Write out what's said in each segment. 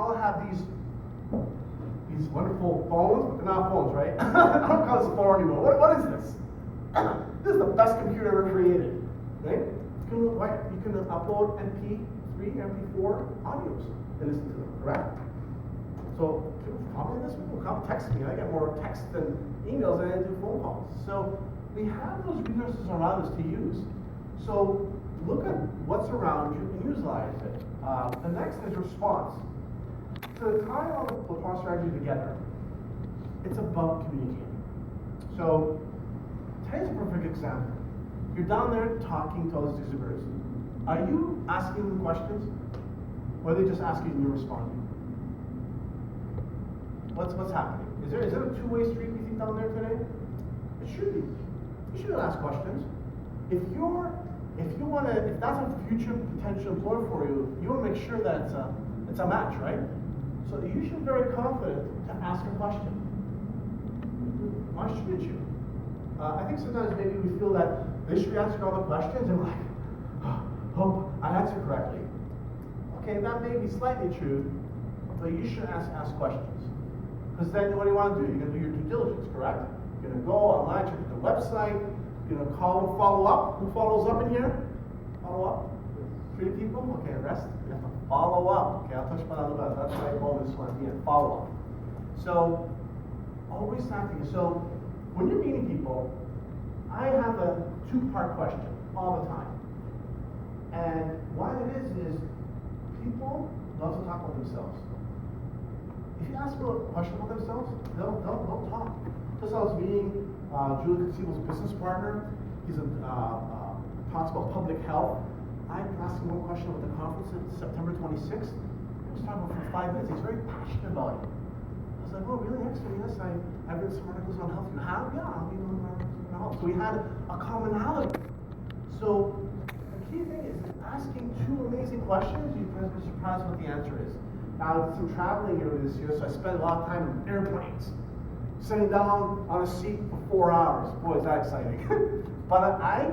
all have these wonderful phones, but they're not phones, right? I don't call this a phone anymore. What is this? This is the best computer ever created, right? You can upload MP3, MP4 audios and listen to them, correct? So people call me this, people come text me. I get more texts than emails than I do phone calls. So we have those resources around us to use. So look at what's around you and utilize it. The next is response. So to tie all the response strategy together, it's about communicating. So today's a perfect example. You're down there talking to all these exhibitors. Are you asking them questions? Or are they just asking and you're responding? What's happening? Is it a two-way street you think down there today? It should be. You shouldn't ask questions. If that's a future potential employer for you, you want to make sure that it's a match, right? So you should be very confident to ask a question. Why shouldn't you? I think sometimes maybe we feel that they should be answering all the questions and we're like, hope I answered correctly. Okay, that may be slightly true, but you should ask questions. Because then what do you want to do? You're going to do your due diligence, correct? You're going to go online, check the website, you're going to call and follow up. Who follows up in here? Follow up? 3 people? Okay, rest. You have to follow up. Okay, I'll touch upon that a little bit. That's why I call this one here, follow up. So, always something. So, when you're meeting people, I have a 2-part question all the time. And what it is people love to talk about themselves. If you ask people a question about themselves, they'll talk. Just I was meeting Julie Conceivable's business partner. He's talks about public health. I asked him one question about the conference on September 26th. He was talking about for 5 minutes. He's very passionate about it. I was like, oh, really? Excellent. Yes, I've written some articles on health. You have? Yeah, I'll be doing articles on health. So we had a commonality. So the key thing is asking 2 amazing questions. You'd be surprised what the answer is. I did some traveling earlier this year, so I spent a lot of time in airplanes, sitting down on a seat for 4 hours. Boy, is that exciting. But I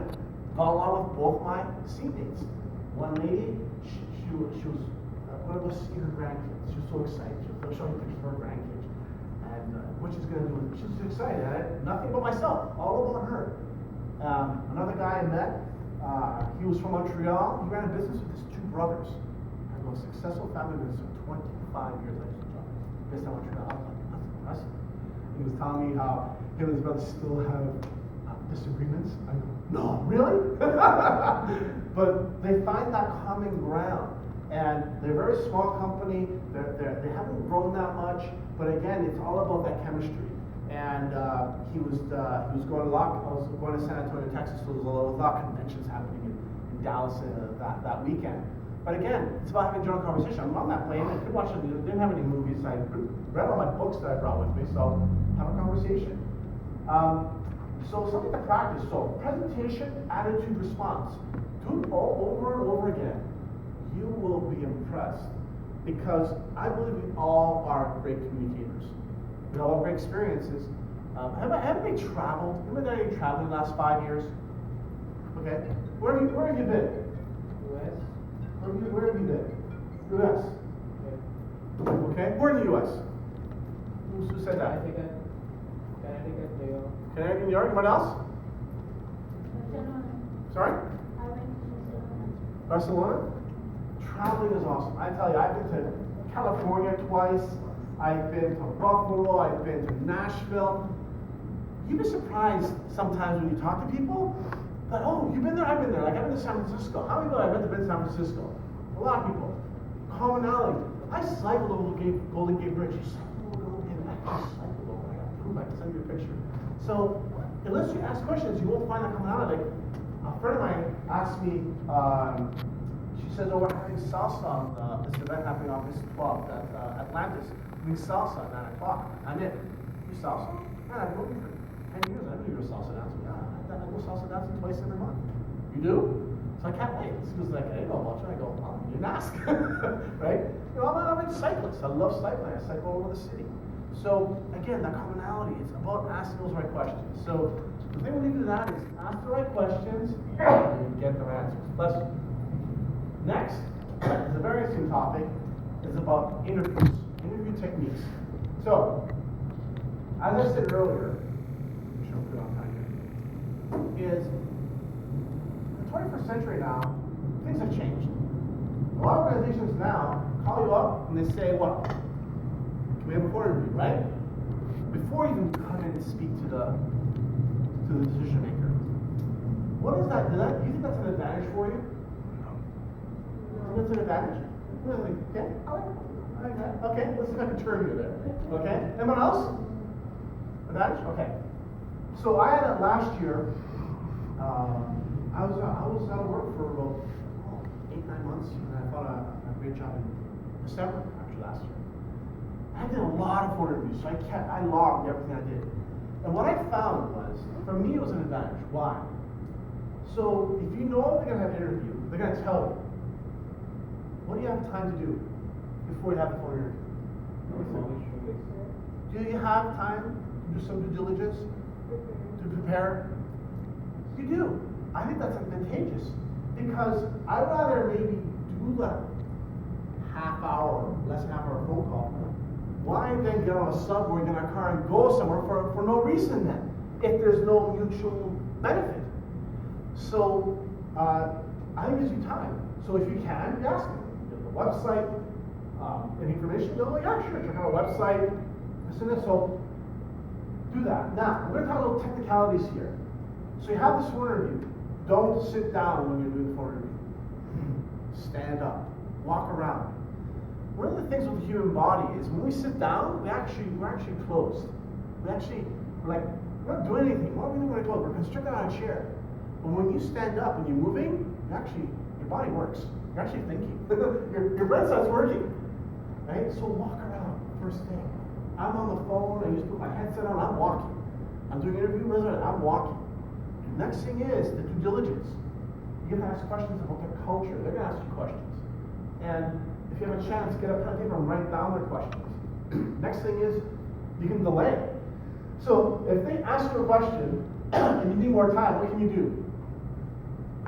got along with both my seatmates. One lady, she was one of those her grandkids. She was so excited. She was showing pictures of her grandkids. And what she's going to do, she was excited. Nothing but myself, all about her. Another guy I met, he was from Montreal. He ran a business with his 2 brothers. A successful family business for 25 years, I used to based on Montreal. I was like, that's impressive. He was telling me how him and his brothers still have disagreements. I go, no, really? But they find that common ground. And they're a very small company. They haven't grown that much. But again, it's all about that chemistry. And he was going to I was going to San Antonio, Texas, so there was a lot of conventions happening in Dallas that weekend. But again, it's about having a general conversation. I'm on that plane. I could watch it. Didn't have any movies. I read all my books that I brought with me. So have a conversation. So something to practice. So presentation, attitude, response. Do it all over and over again. You will be impressed because I believe we all are great communicators. We all have great experiences. Haven't we traveled? Haven't you traveled in the last 5 years? Okay. Where have you been? US. Where have you been? U.S. Okay. Where in the U.S.? Who said that? Connecticut, New York. Connecticut, New York. What else? Sorry? I went to Barcelona? Traveling is awesome. I tell you, I've been to California twice. I've been to Buffalo. I've been to Nashville. You'd be surprised sometimes when you talk to people that, oh, you've been there, I've been there. Like, I've been to San Francisco. How many people have been to San Francisco? A lot of people. Commonality. I cycled over the Golden Gate Bridge. You cycled over the Golden Gate Bridge. I cycled over. I got proof. I can send you a picture. So, unless you ask questions, you won't find that commonality. Like, a friend of mine asked me, she says, oh, we're having salsa on this event happening on August 12th at Atlantis. Doing salsa at 9 o'clock. I'm in. You salsa? Man, I've been working for 10 years. I never do a salsa dance. I go salsa dancing twice every month. You do? So I can't wait. She was like, I didn't know about you. I go, well, you didn't ask. Right? You know, I'm a cyclist. I love cycling. I cycle all over the city. So, again, that commonality, it's about asking those right questions. So, the thing we need to do that is ask the right questions and get the answers. Next is a very interesting topic. is about interviews, interview techniques. So, as I said earlier, which I'm good on time here, is the 21st century now, things have changed. A lot of organizations now call you up and they say, well, can we have a phone interview, right? Before you even come in and speak to the decision maker. What is that? Do you think that's an advantage for you? No. You think that's an advantage? Really? Okay, I like that. Okay, let's not turn you there. Okay, anyone else? Advantage? Okay. So I had it last year. I was out of work for about 8-9 months, and I found a great job in December actually last year. I did a lot of phone interviews, so I logged everything I did. And what I found was, for me, it was an advantage. Why? So if you know they're gonna have an interview, they're gonna tell you, what do you have time to do before you have the phone interview? Do you have time to do some due diligence, to prepare? You do. I think that's advantageous because I'd rather maybe do that less than half hour phone call. Why then get on a subway, get in a car, and go somewhere for no reason then, if there's no mutual benefit? So I think it gives you time. So if you can, you ask them. You have the website, any information, they'll go, yeah, sure, check out our website, this and this. So do that. Now, we're going to talk about technicalities here. So you have this phone interview. Don't sit down when you're doing the phone interview. Stand up. Walk around. One of the things with the human body is when we sit down, we're actually closed. We're not doing anything. What are we doing when we're closed? We're constricted on a chair. But when you stand up and you're moving, your body works. You're actually thinking. your brain starts working. Right? So walk around first thing. I'm on the phone, I just put my headset on, I'm walking. I'm doing an interview, I'm walking. Next thing is the due diligence. You're gonna ask questions about their culture. They're gonna ask you questions. And if you have a chance, get a pen and paper and write down their questions. Next thing is, you can delay. So if they ask you a question and you need more time, what can you do?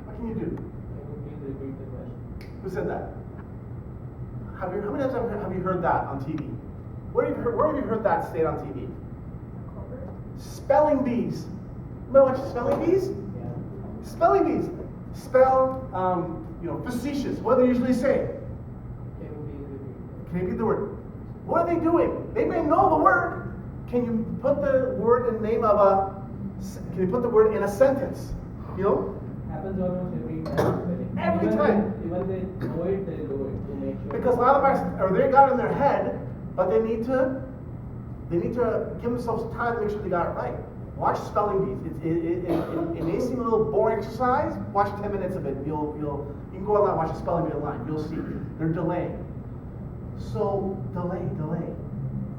What can you do? Please repeat the question. Who said that? How many times have you heard that on TV? Where have you heard that state on TV? Spelling bees. Remember watching Spelling Bees? Yeah. Spelling bees. Spell, facetious. What do they usually say? Can you repeat the word? What are they doing? They may know the word. Can you put the word in the name of can you put the word in a sentence? You know? Happens almost every time. Every time. Even they know it, they do it to make sure. Because a lot of them they got it in their head, but they need to give themselves time to make sure they got it right. Watch Spelling Bees. It may seem a little boring exercise. Watch 10 minutes of it. You can go online and watch a spelling bee online. You'll see they're delaying. So delay,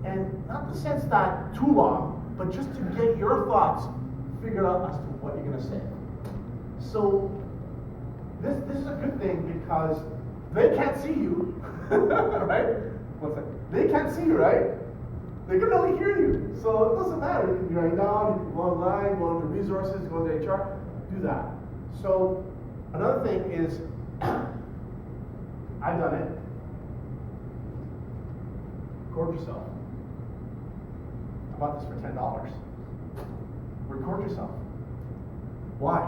and not in the sense that too long, but just to get your thoughts figured out as to what you're gonna say. So this is a good thing because they can't see you, right? What's that? They can't see you, right? They can only hear you, so it doesn't matter. You can write down, you can go online, go into resources, go into HR, do that. So another thing is, I've done it. Record yourself. I bought this for $10. Record yourself. Why?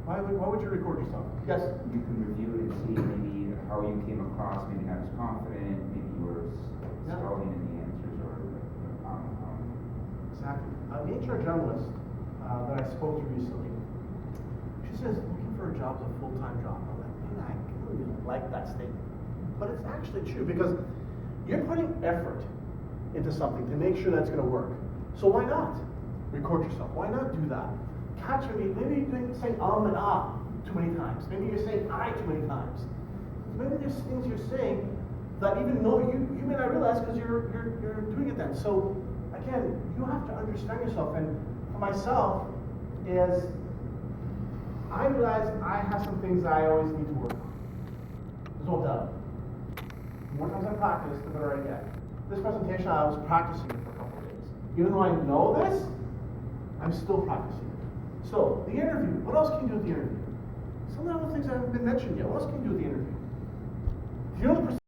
Why would you record yourself? Yes? You can review it and see maybe how you came across, maybe not as confident, maybe you were spelling in the answers or Exactly. The HR journalist that I spoke to recently, she says looking for a job is a full-time job. I'm like, man, I don't really like that statement. But it's actually true because you're putting effort into something to make sure that's going to work. So why not record yourself? Why not do that? Catch me. Maybe you're saying and ah too many times. Maybe you're saying I too many times. Maybe there's things you're saying that even though you may not realize because you're doing it then. So again, you have to understand yourself. And for myself, is I realize I have some things that I always need to work on. There's no doubt. The more times I practice, the better I get. This presentation, I was practicing it for a couple of days. Even though I know this, I'm still practicing it. So, the interview. What else can you do with the interview? Some of the other things that haven't been mentioned yet. What else can you do with the interview? Do you know the